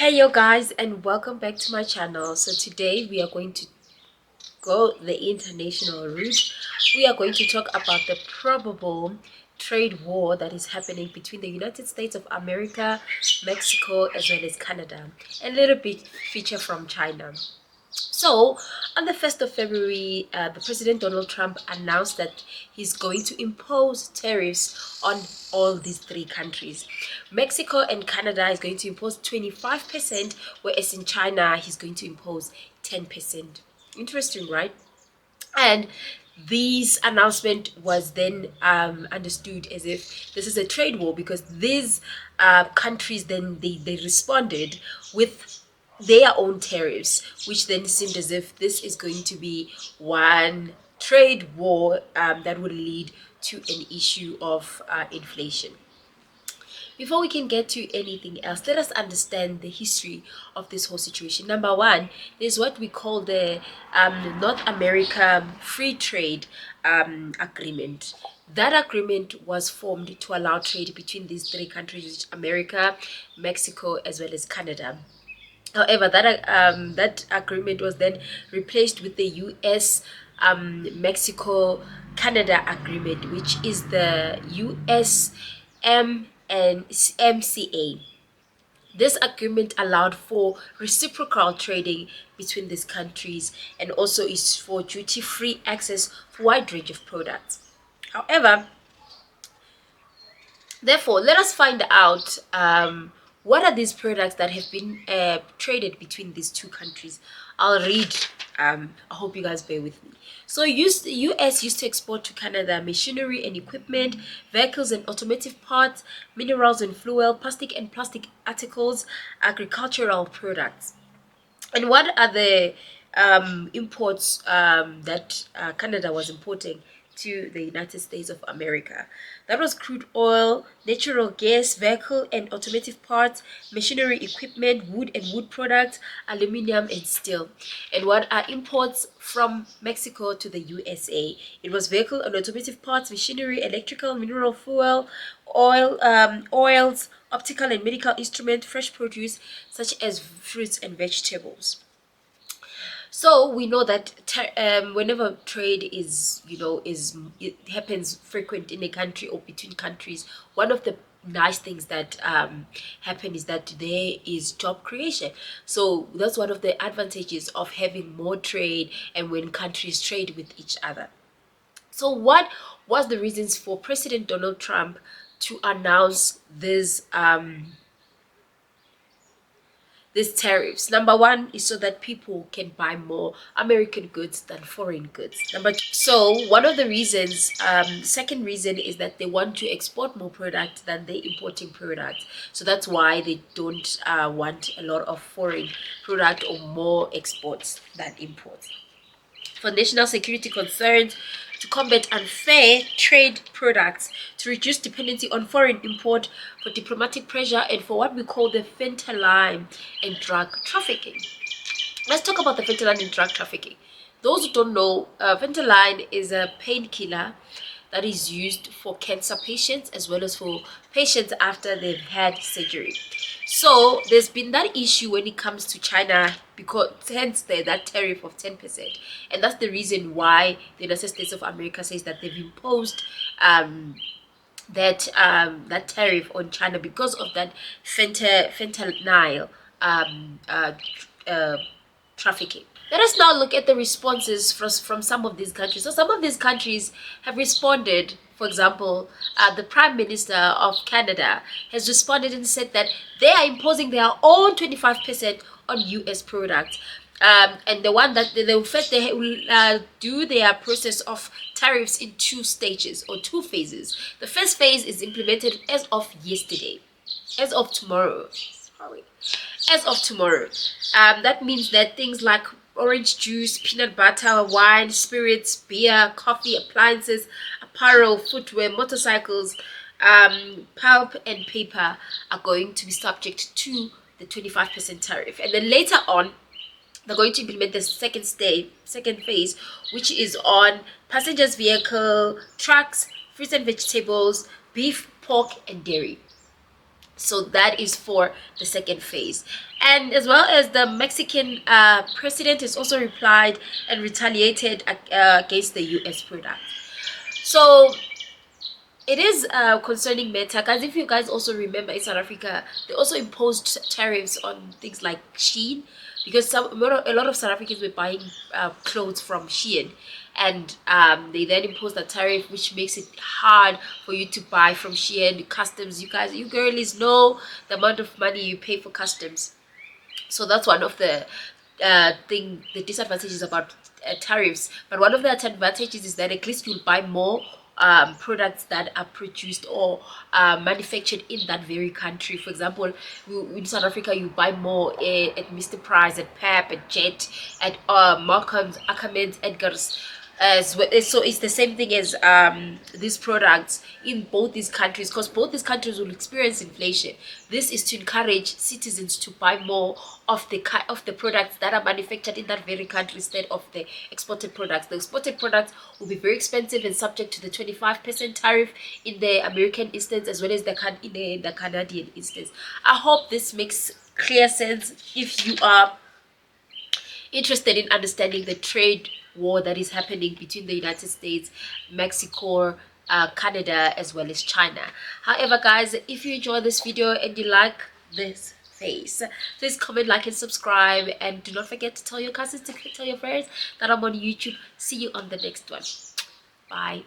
Hey yo guys, and welcome back to my channel. So today we are going to go the international route. We are going to talk about the probable trade war that is happening between the United States of America, Mexico, as well as Canada, and a little bit feature from China. So, on the 1st of February, the President Donald Trump announced that he's going to impose tariffs on all these three countries. Mexico and Canada is going to impose 25%, whereas in China, he's going to impose 10%. Interesting, right? And this announcement was then understood as if this is a trade war, because these countries then they responded with their own tariffs, which then seemed as if this is going to be one trade war that would lead to an issue of inflation. Before we can get to anything else, let us understand the history of this whole situation. Number one, there's what we call the North America Free Trade Agreement. That agreement was formed to allow trade between these three countries: America, Mexico, as well as Canada. However, that agreement was then replaced with the U.S. Mexico Canada agreement, which is the USM and MCA. This agreement allowed for reciprocal trading between these countries, and also is for duty-free access for a wide range of products. However, therefore, let us find out what are these products that have been traded between these two countries. I'll read. I hope you guys bear with me. So, US used to export to Canada machinery and equipment, vehicles and automotive parts, minerals and fuel, plastic articles, agricultural products. And what are the imports that Canada was importing to the United States of America? That was crude oil, natural gas, vehicle and automotive parts, machinery, equipment, wood and wood products, aluminium and steel. And what are imports from Mexico to the USA? It was vehicle and automotive parts, machinery, electrical, mineral fuel, oils, optical and medical instrument, fresh produce such as fruits and vegetables. So we know that whenever trade is, it happens frequent in a country or between countries, one of the nice things that happen is that there is job creation. So that's one of the advantages of having more trade and when countries trade with each other. So what was the reasons for President Donald Trump to announce these tariffs? Number one is so that people can buy more American goods than foreign goods. Number two, so one of the reasons, second reason is that they want to export more product than they importing product. So that's why they don't want a lot of foreign product or more exports than imports. For national security concerns, to combat unfair trade products, to reduce dependency on foreign import, for diplomatic pressure, and for what we call the fentanyl and drug trafficking. Let's talk about the fentanyl and drug trafficking. Those who don't know, fentanyl is a painkiller that is used for cancer patients as well as for patients after they've had surgery. So there's been that issue when it comes to China, because hence that tariff of 10%, and that's the reason why the United States of America says that they've imposed that tariff on China because of that fentanyl trafficking. Let us now look at the responses from some of these countries. So some of these countries have responded. For example, the Prime Minister of Canada has responded and said that they are imposing their own 25% on US products. And the one that they will do their process of tariffs in two stages or two phases. The first phase is implemented as of yesterday, as of tomorrow. Sorry. As of tomorrow. That means that things like orange juice, peanut butter, wine, spirits, beer, coffee, appliances, apparel, footwear, motorcycles, pulp and paper are going to be subject to the 25% tariff. And then later on, they're going to implement the second phase, which is on passengers vehicle, trucks, fruits and vegetables, beef, pork and dairy. So that is for the second phase. And as well as the Mexican president has also replied and retaliated against the US product. So it is concerning matter, guys. If you guys also remember, in South Africa they also imposed tariffs on things like Shein, because a lot of South Africans were buying clothes from Shein, and they then imposed a tariff which makes it hard for you to buy from Shein. Customs, you girlies know the amount of money you pay for customs. So that's one of the the disadvantages about tariffs. But one of the advantages is that at least you'll buy more products that are produced or manufactured in that very country. For example, in South Africa you buy more at Mr. Price, at Pep, at Jet, at Markham's, Ackermans, Edgar's, as well. So it's the same thing as these products in both these countries, because both these countries will experience inflation. This is to encourage citizens to buy more of the products that are manufactured in that very country instead of the exported products. The exported products will be very expensive and subject to the 25% tariff in the American instance, as well as in the Canadian instance. I hope this makes clear sense. If you are interested in understanding the trade war that is happening between the United States, Mexico, Canada, as well as China. However, guys, if you enjoy this video and you like this face, please comment, like, and subscribe, and do not forget to tell your cousins, to tell your friends that I'm on YouTube. See you on the next one. Bye.